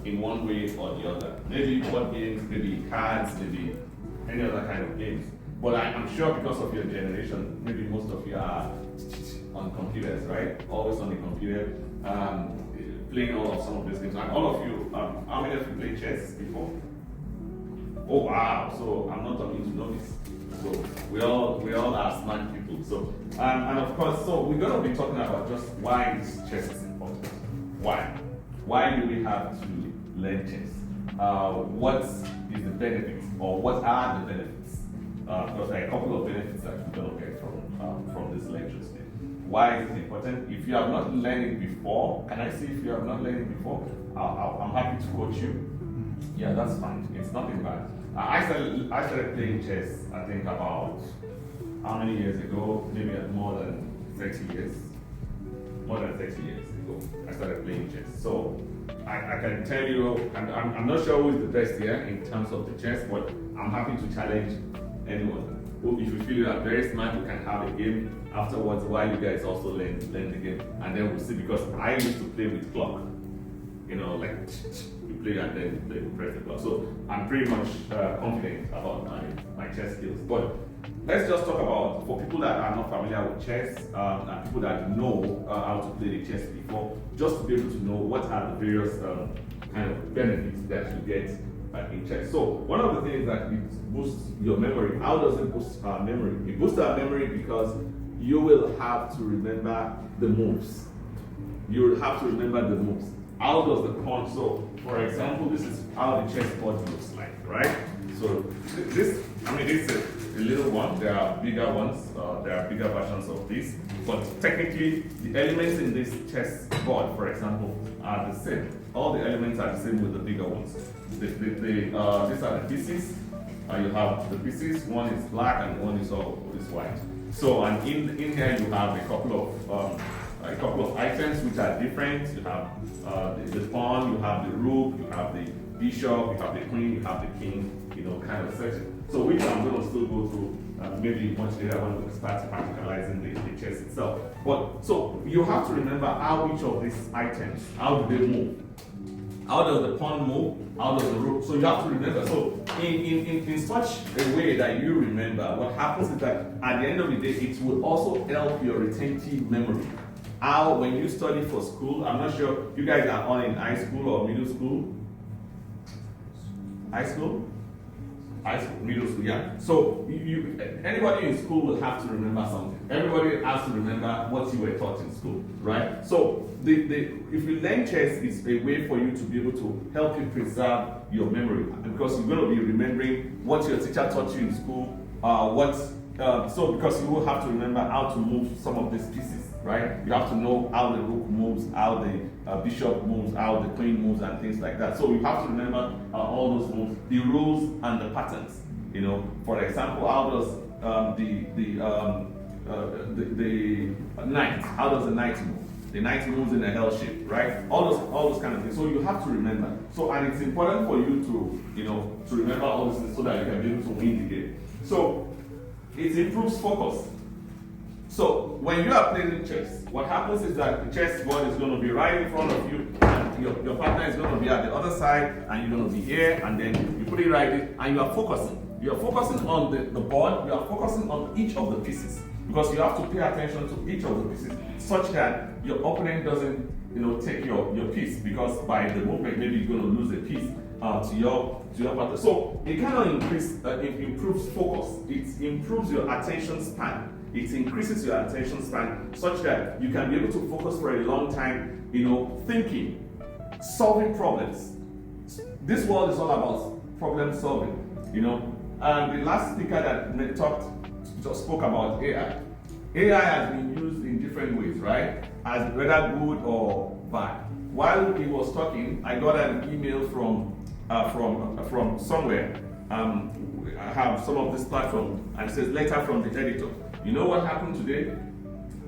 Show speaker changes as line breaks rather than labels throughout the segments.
in one way or the other. Maybe board games, maybe cards, maybe any other kind of games. But I'm sure because of your generation, maybe most of you are on computers, right? Always on the computer, playing all of some of these games. And all of you, how many of you played chess before? Oh wow! So I'm not talking to novice. So we all are smart people. So and of course, so we're gonna be talking about just why this chess is important. Why? Why do we have to learn chess? What is the benefits, or what are the benefits? Because there are a couple of benefits that we're gonna get from this lecture today. Why is it important? If you have not learned it before, can I see if you have not learned it before? I'm happy to coach you. Yeah, that's fine. It's nothing bad. I started playing chess, I think about how many years ago? Maybe more than 30 years. More than 30 years ago, I started playing chess. So I can tell you, I'm not sure who is the best here in terms of the chess, but I'm happy to challenge anyone. If you feel you are very smart, you can have a game afterwards while you guys also learn the game. And then we'll see, because I used to play with clock. You know, like you play and then you press the clock. So I'm pretty much confident about my chess skills. But let's just talk about, for people that are not familiar with chess, and people that know how to play the chess before, just to be able to know what are the various kind of benefits that you get in chess. So one of the things that it boosts your memory. How does it boost our memory? It boosts our memory because you will have to remember the moves. You will have to remember the moves. How does the pawn? So, for example, this is how the chessboard looks like, right? So this is a little one. There are bigger ones. There are bigger versions of this. But technically, the elements in this chessboard, for example, are the same. All the elements are the same with the bigger ones. These are the pieces. You have the pieces. One is black and one is white. So, and in here you have a couple of items which are different. You have the pawn, you have the rook, you have the bishop, you have the queen, you have the king, kind of section. So which I'm going to still go through maybe much later when we start practicalizing the chess itself. But so you have to remember how each of these items, how do they move? How does the pawn move? How does the rook? So you have to remember. So in such a way that you remember, what happens is that at the end of the day, it will also help your retentive memory. How, when you study for school, I'm not sure, you guys are all in high school or middle school? High school? High school, middle school, yeah. So anybody in school will have to remember something. Everybody has to remember what you were taught in school, right? So if you learn chess, it's a way for you to be able to help you preserve your memory, because you're going to be remembering what your teacher taught you in school, so because you will have to remember how to move some of these pieces, right? You have to know how the rook moves, how the bishop moves, how the queen moves, and things like that. So you have to remember all those moves, the rules and the patterns. For example, how does the knight? How does the knight move? The knight moves in a L shape, right? All those kind of things. So you have to remember. So, and it's important for you to remember all this so that you can be able to win the game. So it improves focus. So when you are playing chess, what happens is that the chessboard is going to be right in front of you, and your partner is going to be at the other side, and you're going to be here, and then you put it right there, and you are focusing. You are focusing on the board, you are focusing on each of the pieces, because you have to pay attention to each of the pieces, such that your opponent doesn't take your piece, because by the movement, maybe you're going to lose a piece to your partner. So it kind of it improves focus. It improves your attention span. It increases your attention span such that you can be able to focus for a long time, thinking, solving problems. This world is all about problem solving, And the last speaker that just spoke about AI. AI has been used in different ways, right? As whether good or bad. While he was talking, I got an email from somewhere. I have some of this platform, and it says letter from the editor. You know what happened today?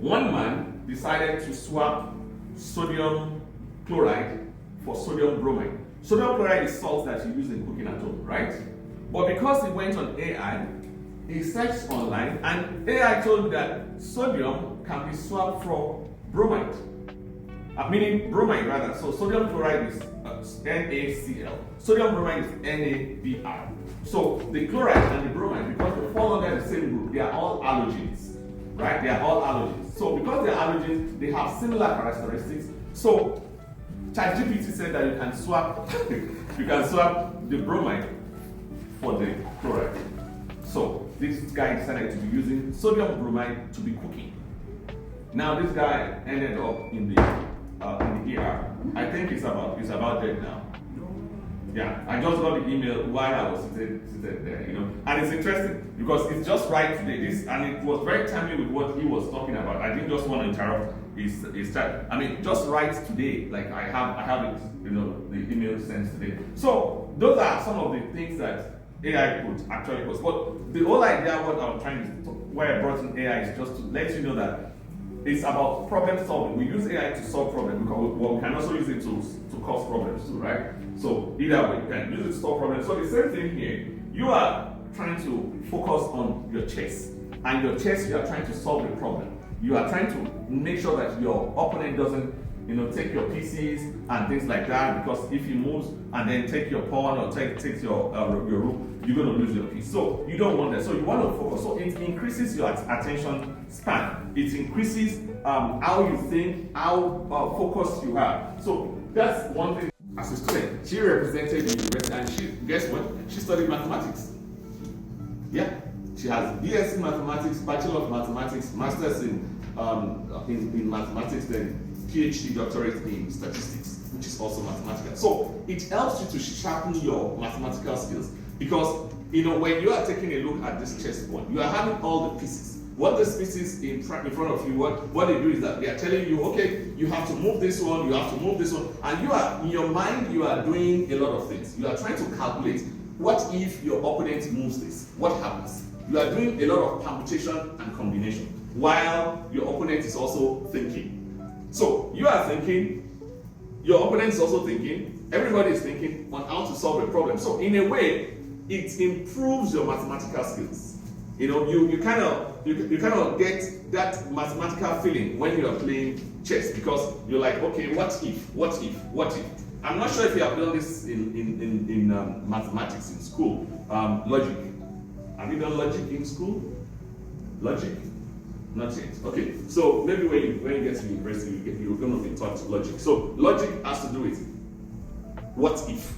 One man decided to swap sodium chloride for sodium bromide. Sodium chloride is salt that you use in cooking at home, right? But because he went on AI, he searched online, and AI told him that sodium can be swapped for bromide. Meaning bromide rather. So sodium chloride is NaCl. Sodium bromide is NaBr. So the chloride and the bromide, because they fall under the same group, they are all halogens, right? They are all halogens. So because they are halogens, they have similar characteristics. So ChatGPT said that you can swap the bromide for the chloride. So this guy decided to be using sodium bromide to be cooking. Now this guy ended up in the ER. I think it's about dead now. Yeah, I just got the email while I was seated there, And it's interesting because it's just right today. And it was very timely with what he was talking about. I didn't just want to interrupt his chat. I mean, just right today, like I have it, the email sent today. So those are some of the things that AI could actually cause. But the whole idea, what I'm trying to, where I brought in AI is just to let you know that it's about problem solving. We use AI to solve problems because we can also use it to cause problems too, right? So either way, you can use it to solve problems. So the same thing here, you are trying to focus on your chest. And your chest, you are trying to solve the problem. You are trying to make sure that your opponent doesn't take your pieces and things like that, because if he moves and then take your pawn or takes your rook, you're going to lose your piece. So you don't want that. So you want to focus. So it increases your attention span. It increases how you think, how focused you are. So that's one thing. As a student, she represented the university, and guess what? She studied mathematics. Yeah, she has BSc mathematics, Bachelor of Mathematics, Masters in mathematics, then PhD doctorate in statistics, which is also mathematical. So it helps you to sharpen your mathematical skills, because when you are taking a look at this chessboard, you are having all the pieces. What these pieces in front of you, what they do is that they are telling you, okay, you have to move this one, you have to move this one, and you are in your mind, you are doing a lot of things. You are trying to calculate, what if your opponent moves this? What happens? You are doing a lot of permutation and combination, while your opponent is also thinking. So you are thinking, your opponent is also thinking, everybody is thinking on how to solve a problem. So in a way, it improves your mathematical skills. You kind of get that mathematical feeling when you are playing chess, because you're like, okay, what if? I'm not sure if you have done this in mathematics in school. Logic. Have you done logic in school? Logic? Not yet. Okay. So maybe when you get to university, you're going to be taught logic. So logic has to do with what if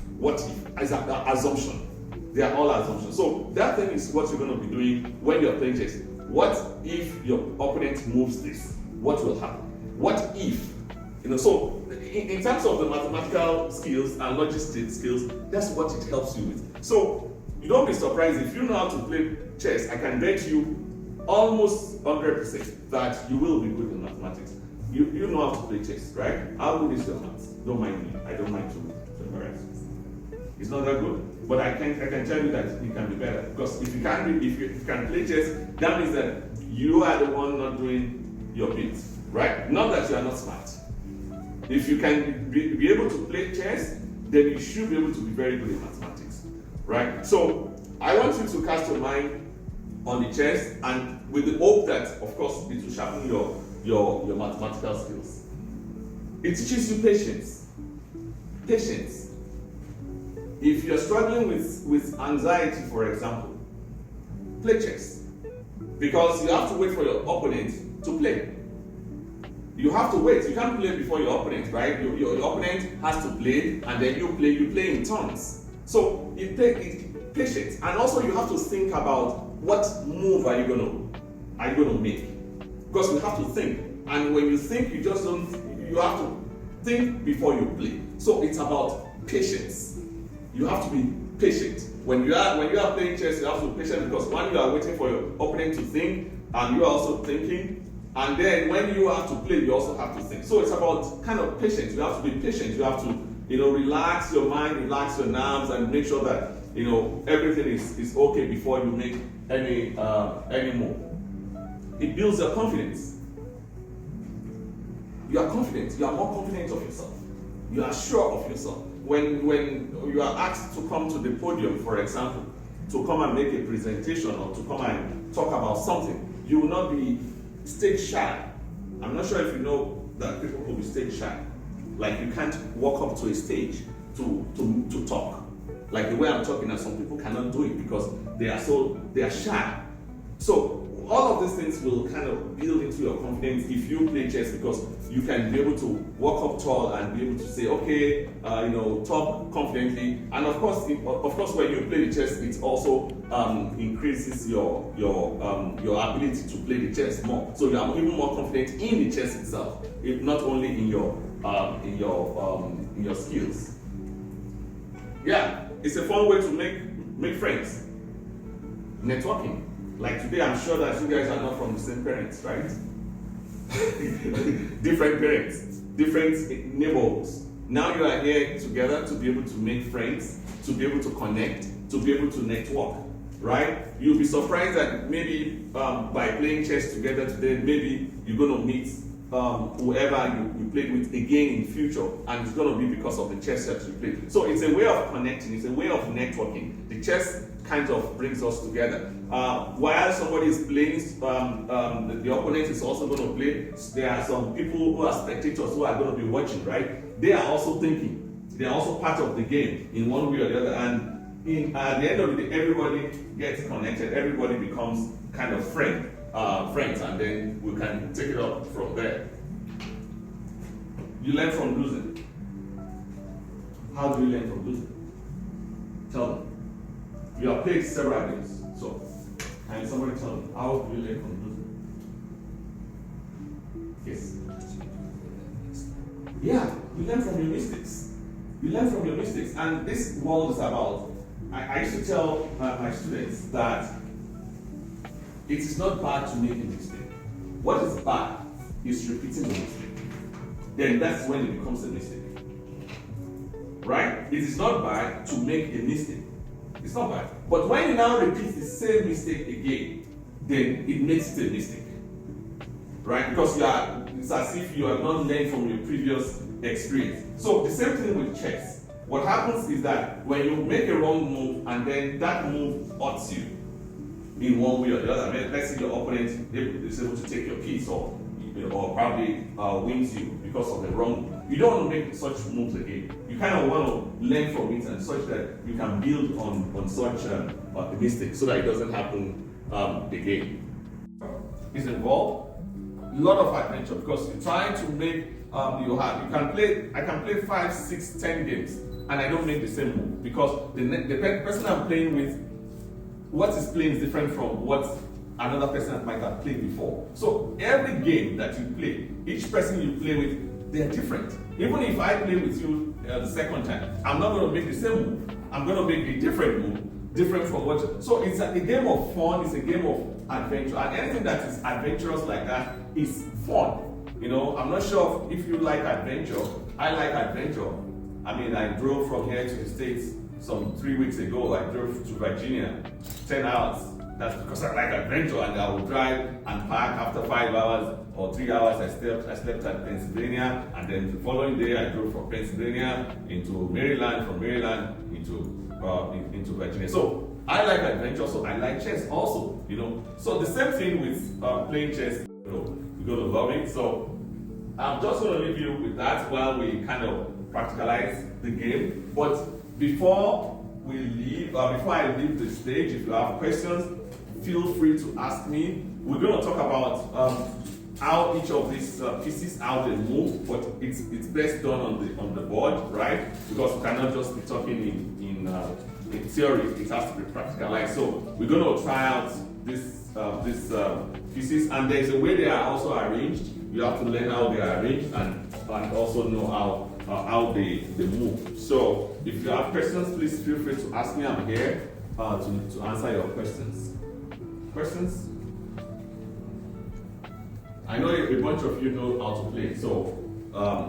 as an assumption. They are all assumptions. So that thing is what you're going to be doing when you're playing chess. What if your opponent moves this? What will happen? What if? So in terms of the mathematical skills and logistic skills, that's what it helps you with. So you don't be surprised if you know how to play chess. I can bet you almost 100% that you will be good in mathematics. You know how to play chess, right? How good is your maths? Don't mind me. I don't mind to embarrass. It's not that good. But I can tell you that it can be better, because if you can play chess, that means that you are the one not doing your bits, right? Not that you are not smart. If you can be able to play chess, then you should be able to be very good in mathematics, right? So I want you to cast your mind on the chess, and with the hope that, of course, it will sharpen your mathematical skills. It teaches you patience. Patience. If you're struggling with anxiety, for example, play chess. Because you have to wait for your opponent to play. You have to wait. You can't play before your opponent, right? Your opponent has to play, and then you play in turns. So it patience. And also you have to think about what move are you gonna make. Because you have to think. And when you think, you have to think before you play. So it's about patience. You have to be patient. When you are playing chess, you have to be patient, because when you are waiting for your opponent to think, and you are also thinking, and then when you have to play, you also have to think. So it's about kind of patience. You have to be patient. You have to, relax your mind, relax your nerves, and make sure that everything is okay before you make any move. It builds your confidence. You are confident. You are more confident of yourself. You are sure of yourself. When you are asked to come to the podium, for example, to come and make a presentation or to come and talk about something, you will not be stage shy. I'm not sure if you know that people will be stage shy. Like, you can't walk up to a stage to talk. Like the way I'm talking, and some people cannot do it because they are shy. So all of these things will kind of build into your confidence if you play chess, because you can be able to walk up tall and be able to say, okay, talk confidently. And of course, when you play the chess, it also increases your ability to play the chess more. So you are even more confident in the chess itself, if not only in your skills. Yeah, it's a fun way to make friends. Networking. Like today, I'm sure that you guys are not from the same parents, right? Different parents, different neighborhoods. Now you are here together to be able to make friends, to be able to connect, to be able to network, right? You'll be surprised that maybe by playing chess together today, maybe you're going to meet whoever you played with again in future, and it's going to be because of the chess that you played. So it's a way of connecting, it's a way of networking. The chess kind of brings us together. While somebody is playing, the opponent is also going to play. There are some people who are spectators who are going to be watching, right? They are also thinking. They are also part of the game in one way or the other. And at the end of the day, everybody gets connected. Everybody becomes kind of friends, and then we can take it up from there. You learn from losing. How do you learn from losing? Tell me. You have played several games, so can somebody tell me, how do you learn from losing? Yes. Yeah, you learn from your mistakes. You learn from your mistakes, and this world is about. I used to tell my students that it is not bad to make a mistake. What is bad is repeating the mistake. Then that's when it becomes a mistake. Right? It is not bad to make a mistake. It's not bad. But when you now repeat the same mistake again, then it makes it a mistake. Right? Because it's as if you have not learned from your previous experience. So the same thing with chess. What happens is that when you make a wrong move and then that move hurts you in one way or the other, let's say your opponent is able to take your piece or probably wins you because of the wrong move. You don't want to make such moves again. You kind of want to learn from it and such that you can build on such a mistake so that it doesn't happen again. It's involved a lot of adventure because you're trying to make I can play 5, 6, 10 games and I don't make the same move because the person I'm playing with, what is playing is different from what another person might have played before. So every game that you play, each person you play with, they are different. Even if I play with you the second time, I'm not going to make the same move. I'm going to make a different move, different from what. So it's a game of fun. It's a game of adventure, and anything that is adventurous like that is fun. I'm not sure if you like adventure. I like adventure. I mean, I drove from here to the States some 3 weeks ago. I drove to Virginia, 10 hours. That's because I like adventure, and I will drive and park after 5 hours or 3 hours. I slept at Pennsylvania, and then the following day I drove from Pennsylvania into Maryland, from Maryland into Virginia. So I like adventure, so I like chess also. So the same thing with playing chess. You're gonna love it. So I'm just gonna leave you with that while we kind of practicalize the game. But before we leave, before I leave the stage, if you have questions, feel free to ask me. We're going to talk about how each of these pieces, how they move, but it's best done on the board, right? Because we cannot just be talking in theory. It has to be practicalized. So we're going to try out these pieces, and there's a way they are also arranged. You have to learn how they are arranged and also know how they move. So if you have questions, please feel free to ask me. I'm here to answer your questions. Questions? I know a bunch of you know how to play, so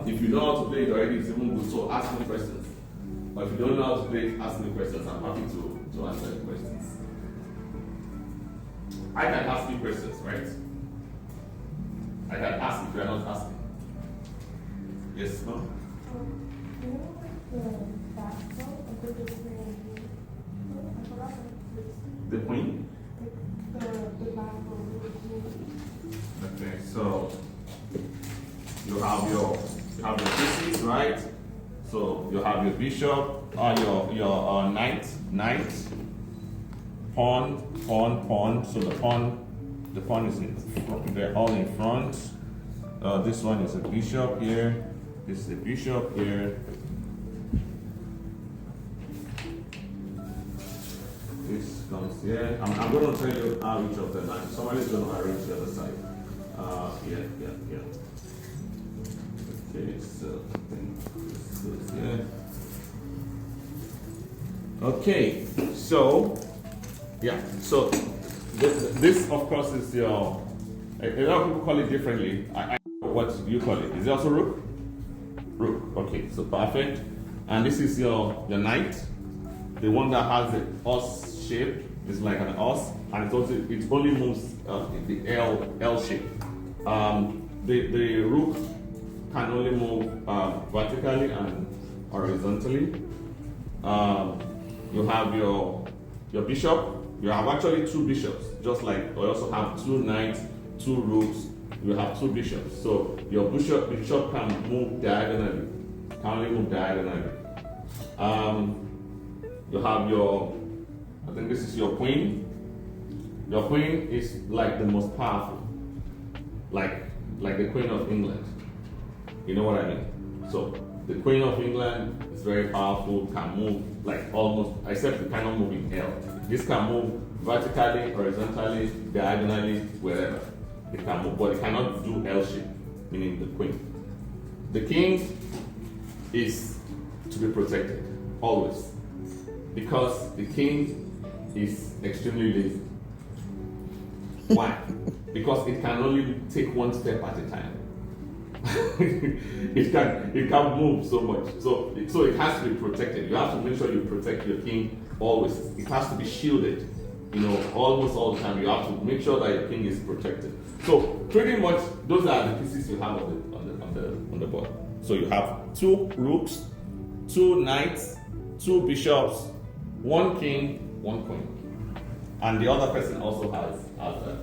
if you know how to play it already, it's even good, so ask me questions. But if you don't know how to play it, ask me questions. I'm happy to answer the questions. I can ask you questions, right? I can ask if you are not asking. Yes, no? The queen? Okay, so you have your pieces, right? So So you have your bishop, your knight, pawn. So the pawn is they're all in front. This one is a bishop here. This is a bishop here. This comes here. I'm going to tell you how each of them are. Somebody's going to arrange the other side. Yeah. Okay, so this goes here. Okay, so yeah, so this of course is your. A lot of people call it differently. I know what you call it. Is it also rook? Rook. Okay, so perfect. And this is your knight, the one that has the os shape. It's like an os, and it only moves in the L shape. The rook can only move vertically and horizontally. You have your bishop. You have actually two bishops, just like we also have two knights, two rooks. You have two bishops. So your bishop can move diagonally. Can only move diagonally. You have I think this is your queen. Your queen is like the most powerful, like the Queen of England. You know what I mean? So the Queen of England is very powerful, can move like almost, except it cannot move in L. This can move vertically, horizontally, diagonally, wherever. It can move, but it cannot do L shape, meaning the queen. The king is to be protected, always. Because the king is extremely lazy. Why? Because it can only take one step at a time. it can't move so much. So it has to be protected. You have to make sure you protect your king always. It has to be shielded. Almost all the time. You have to make sure that your king is protected. So pretty much those are the pieces you have on the board. So you have two rooks, two knights, two bishops, one king, one queen. And the other person also has that.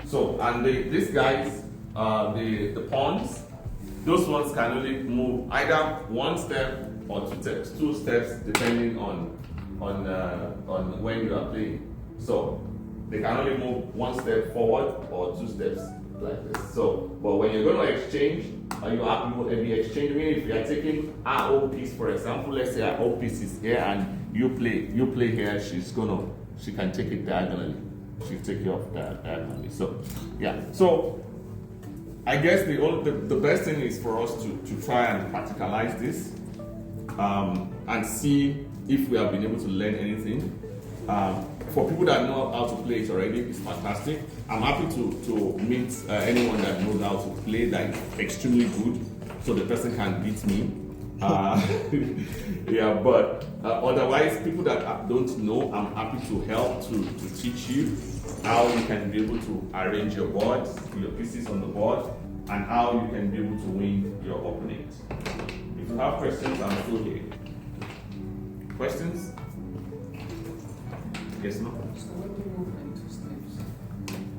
So, and these guys, the pawns, those ones can only move either one step or two steps, depending on when you are playing. So they can only move one step forward or two steps like this. So, but when you're going to exchange, you will be exchanging. If you are taking our O piece, for example, let's say our O piece is here and you play here, she can take it diagonally. She'll take you off diagonally. So, yeah. So, I guess the best thing is for us to try and practicalize this and see if we have been able to learn anything. For people that know how to play it already, it's fantastic. I'm happy to meet anyone that knows how to play that is extremely good, so the person can beat me. Yeah, but otherwise, people that don't know, I'm happy to help to teach you how you can be able to arrange your boards, your pieces on the board, and how you can be able to win your opponent. If you have questions, I'm still here. Questions? Yes, no?
So when we move into steps?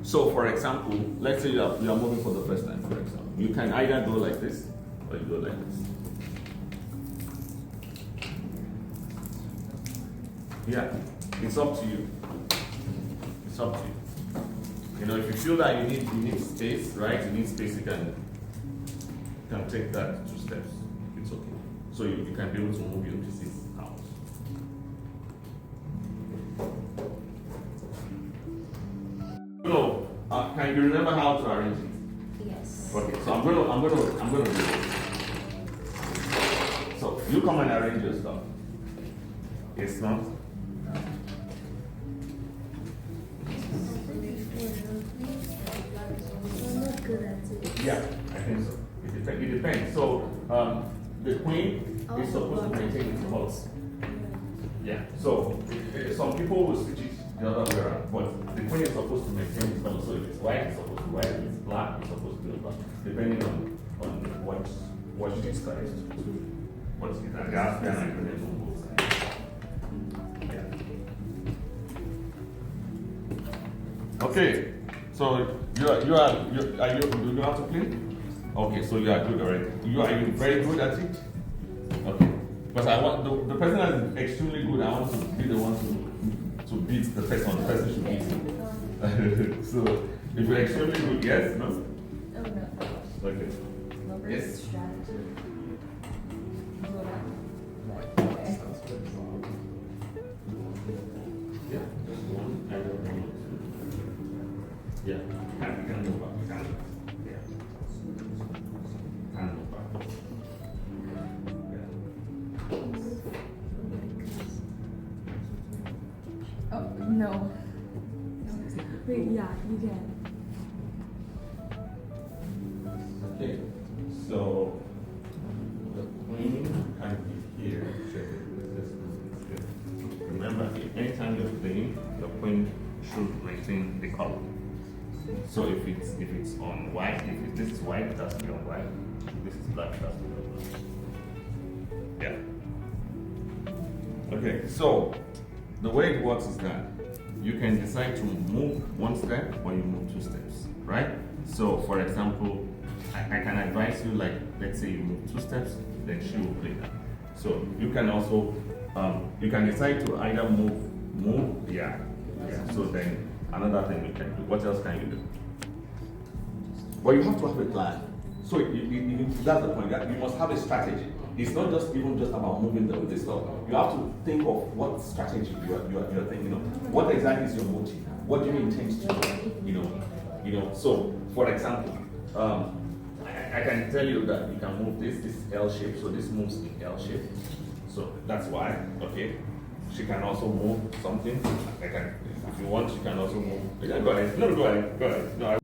So for example, let's say you are moving for the first time, for example. You can either go like this, or you go like this. Yeah, it's up to you. It's up to you. If you feel that you need space, right? You need space, you can take that 2 steps. It's okay. So you can be able to move your pieces out. Can you remember how to arrange it?
Yes.
Okay, so I'm gonna do it. So you come and arrange your stuff. Yes, not?
I'm not good at it.
Yeah, I think so. It depends. So the queen is supposed to maintain its pulse. Yeah. So some people will switch it the other way around, but the queen is supposed to maintain its pulse. So if it's white, it's supposed to be white. If it's black, it's supposed to be black, depending on what this guy is supposed to do. What is that? Gas can I connect on both sides? Yeah. Okay. So do you have to play? Okay, so you are good already. Are you very good at it? Okay. Because I want the person that is extremely good, I want to be the one to beat the person. The person should beat me. So if you're extremely good, yes, no?
Oh, no.
Okay.
Number
Yes.
strategy.
Yeah, just one. I don't know. Yeah, can move up. Can. Yeah. Can move up. Yeah.
Oh, no. Wait, yeah, you can.
Okay, so the queen can be here. Check it. Remember, anytime you're playing, your queen should maintain the color. So if it's on white, if this is white, it has to be on white. If this is black, it has to be on black. Yeah. Okay, so the way it works is that you can decide to move one step or you move two steps, right? So for example, I can advise you, like, let's say you move two steps, then she will play that. So you can also, you can decide to either move, yeah. So then another thing you can do, what else can you do? Well, you have to have a plan. So that's the point, that you must have a strategy. It's not just about moving the stuff. You have to think of what strategy you're thinking of. What exactly is your motive? What do you intend to do? So for example, I can tell you that you can move this L shape, so this moves in L shape. So that's why, okay. She can also move something. If you want, she can also move. Yeah, go ahead. No, go ahead. No, I